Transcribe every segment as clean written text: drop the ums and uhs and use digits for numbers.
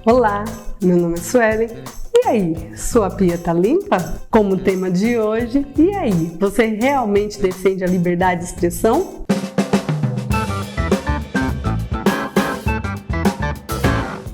Olá, meu nome é Suelen. E aí, sua pia tá limpa? Como tema de hoje, e aí, você realmente defende a liberdade de expressão?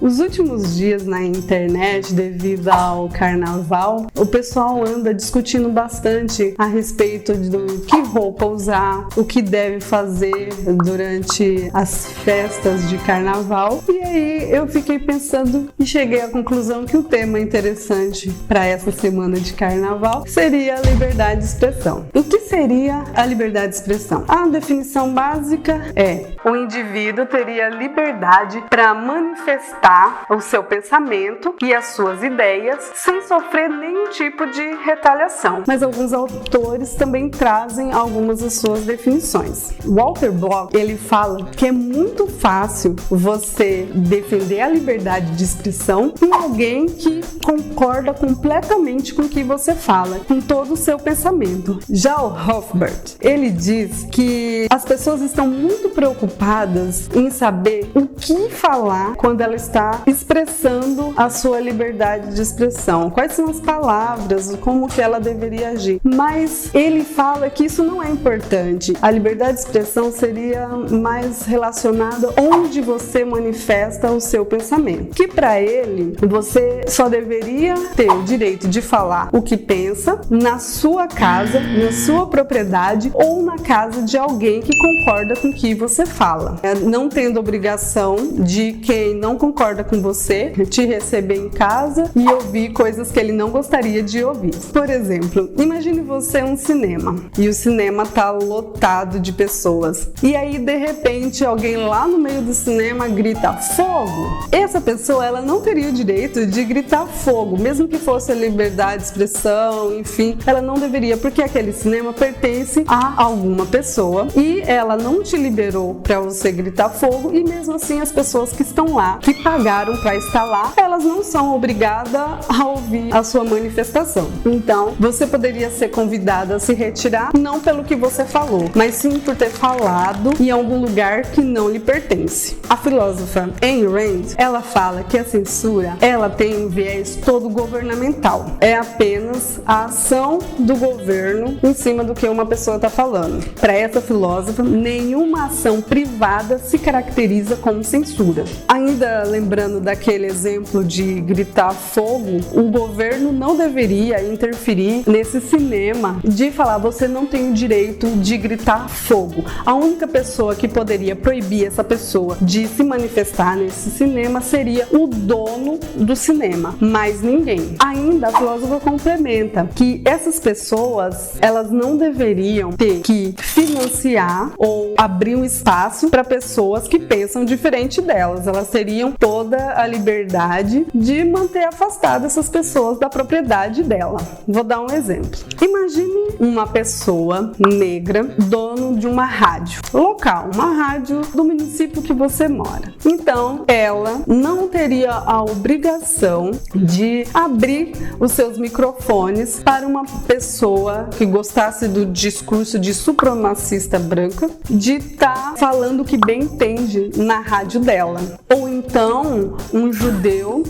Nos últimos dias na internet, devido ao carnaval, o pessoal anda discutindo bastante a respeito do que roupa usar, o que deve fazer durante as festas de carnaval. E aí eu fiquei pensando e cheguei à conclusão que o tema interessante para essa semana de carnaval seria a liberdade de expressão. O que seria a liberdade de expressão? A definição básica é: o indivíduo teria liberdade para manifestar o seu pensamento e as suas ideias sem sofrer nenhum tipo de retaliação. Mas alguns autores também trazem algumas das suas definições. Walter Block, ele fala que é muito fácil você defender a liberdade de expressão em alguém que concorda completamente com o que você fala, com todo o seu pensamento. Já o Rothbard, ele diz que as pessoas estão muito preocupadas em saber o que falar quando ela está expressando a sua liberdade de expressão, quais são as palavras, como que ela deveria agir. Mas ele fala que isso não é importante. A liberdade de expressão seria mais relacionada onde você manifesta o seu pensamento. Que para ele, você só deveria ter o direito de falar o que pensa na sua casa, na sua propriedade ou na casa de alguém que concorda com o que você fala. Não tendo obrigação de quem não concorda com você te receber em casa e ouvir coisas que ele não gostaria de ouvir. Por exemplo, imagine você um cinema e o cinema tá lotado de pessoas e aí de repente alguém lá no meio do cinema grita fogo. Essa pessoa, ela não teria o direito de gritar fogo, mesmo que fosse a liberdade de expressão, enfim, ela não deveria, porque aquele cinema pertence a alguma pessoa e ela não te liberou para você gritar fogo, e mesmo assim as pessoas que estão lá, que pagaram para estar lá, elas não são obrigadas a ouvir a sua manifestação. Então, você poderia ser convidada a se retirar, não pelo que você falou, mas sim por ter falado em algum lugar que não lhe pertence. A filósofa Ayn Rand, ela fala que a censura, ela tem um viés todo governamental. É apenas a ação do governo em cima do que uma pessoa está falando. Para essa filósofa, nenhuma ação privada se caracteriza como censura. Ainda lembrando daquele exemplo de gritar fogo, o governo não deveria interferir nesse cinema de falar você não tem o direito de gritar fogo. A única pessoa que poderia proibir essa pessoa de se manifestar nesse cinema seria o dono do cinema, mais ninguém. Ainda a filósofa complementa que essas pessoas, elas não deveriam ter que financiar ou abrir um espaço para pessoas que pensam diferente delas. Elas teriam toda a liberdade de manter afastadas essas pessoas da propriedade dela. Vou dar um exemplo. Imagine uma pessoa negra, dono de uma rádio local, uma rádio do município que você mora. Então, ela não teria a obrigação de abrir os seus microfones para uma pessoa que gostasse do discurso de supremacista branca, de estar falando o que bem entende na rádio dela. Ou então, um judeu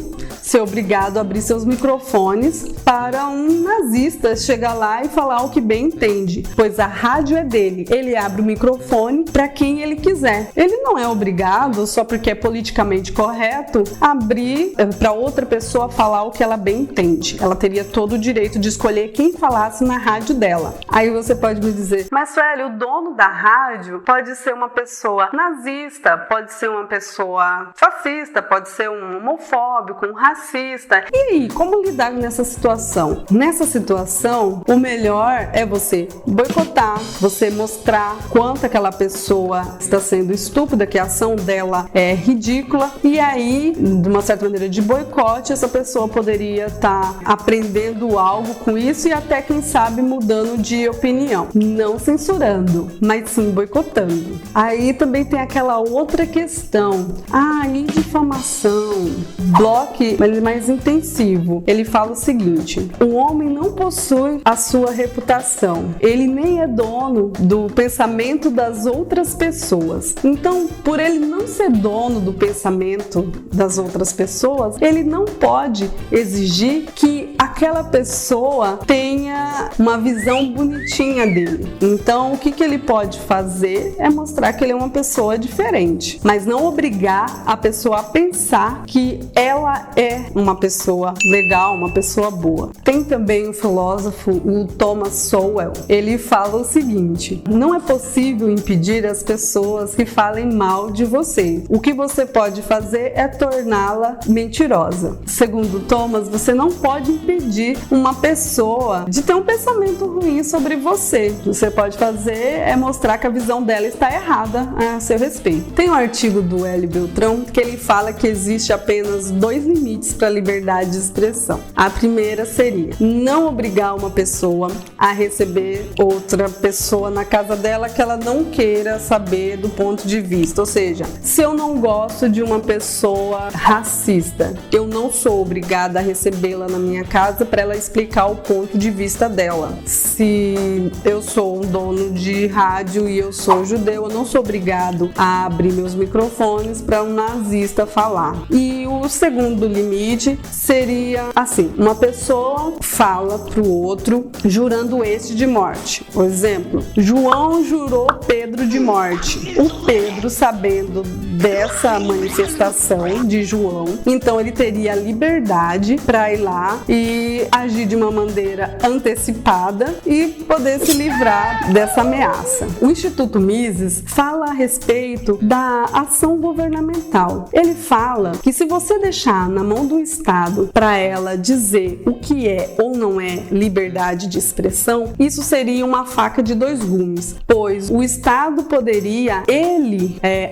ser obrigado a abrir seus microfones para um nazista chegar lá e falar o que bem entende, pois a rádio é dele. Ele abre o microfone para quem ele quiser. Ele não é obrigado, só porque é politicamente correto, abrir para outra pessoa falar o que ela bem entende. Ela teria todo o direito de escolher quem falasse na rádio dela. Aí você pode me dizer, mas Sueli, o dono da rádio pode ser uma pessoa nazista, pode ser uma pessoa fascista, pode ser um homofóbico, um racista. E aí, como lidar nessa situação? Nessa situação, o melhor é você boicotar, você mostrar quanto aquela pessoa está sendo estúpida, que a ação dela é ridícula, e aí, de uma certa maneira de boicote, essa pessoa poderia estar aprendendo algo com isso e até, quem sabe, mudando de opinião. Não censurando, mas sim boicotando. Aí também tem aquela outra questão. E difamação? Bloque, ele é mais intensivo. Ele fala o seguinte: o homem não possui a sua reputação, ele nem é dono do pensamento das outras pessoas. Então, por ele não ser dono do pensamento das outras pessoas, ele não pode exigir que aquela pessoa tenha uma visão bonitinha dele. Então, o que ele pode fazer é mostrar que ele é uma pessoa diferente, mas não obrigar a pessoa a pensar que ela é uma pessoa legal, uma pessoa boa. Tem também o filósofo, o Thomas Sowell. Ele fala o seguinte: não é possível impedir as pessoas que falem mal de você. O que você pode fazer é torná-la mentirosa. Segundo Thomas, você não pode impedir uma pessoa de ter um pensamento ruim sobre você. O que você pode fazer é mostrar que a visão dela está errada a seu respeito. Tem um artigo do Hélio Beltrão que ele fala que existe apenas 2 limites para a liberdade de expressão. A primeira seria não obrigar uma pessoa a receber outra pessoa na casa dela que ela não queira saber do ponto de vista. Ou seja, se eu não gosto de uma pessoa racista, eu não sou obrigada a recebê-la na minha casa para ela explicar o ponto de vista dela. Se eu sou um dono de rádio e eu sou judeu, eu não sou obrigado a abrir meus microfones para um nazista falar. E o segundo limite seria assim: uma pessoa fala para o outro jurando este de morte. Por exemplo, João jurou Pedro de morte. O Pedro, sabendo dessa manifestação de João, então ele teria liberdade para ir lá e agir de uma maneira antecipada e poder se livrar dessa ameaça. O Instituto Mises fala a respeito da ação governamental. Ele fala que se você deixar na mão do Estado para ela dizer o que é ou não é liberdade de expressão, isso seria uma faca de 2 gumes, pois o Estado poderia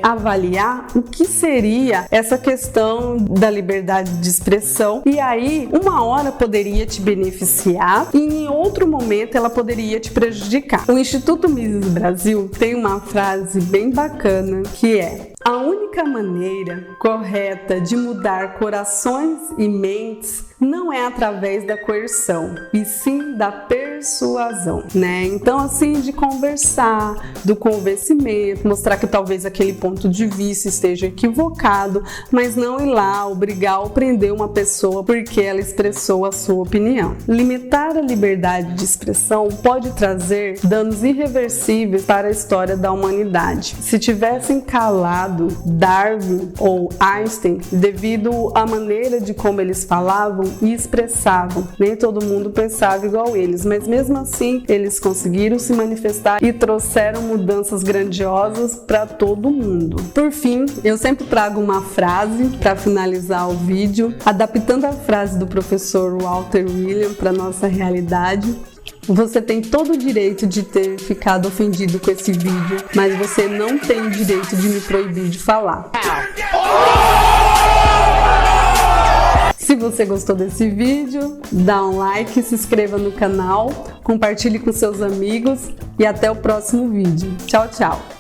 avaliar o que seria essa questão da liberdade de expressão, e aí uma hora poderia te beneficiar e em outro momento ela poderia te prejudicar. O Instituto Mises Brasil tem uma frase bem bacana que é: a única maneira correta de mudar corações e mentes não é através da coerção, e sim da persuasão, né? Então, assim, de conversar, do convencimento, mostrar que talvez aquele ponto de vista esteja equivocado, mas não ir lá obrigar ou prender uma pessoa porque ela expressou a sua opinião. Limitar a liberdade de expressão pode trazer danos irreversíveis para a história da humanidade. Se tivessem calado Darwin ou Einstein devido à maneira de como eles falavam e expressavam, nem todo mundo pensava igual eles, mas mesmo assim eles conseguiram se manifestar e trouxeram mudanças grandiosas para todo mundo. Por fim, eu sempre trago uma frase para finalizar o vídeo, adaptando a frase do professor Walter William para nossa realidade. Você tem todo o direito de ter ficado ofendido com esse vídeo, mas você não tem o direito de me proibir de falar. Se você gostou desse vídeo, dá um like, se inscreva no canal, compartilhe com seus amigos e até o próximo vídeo. Tchau, tchau!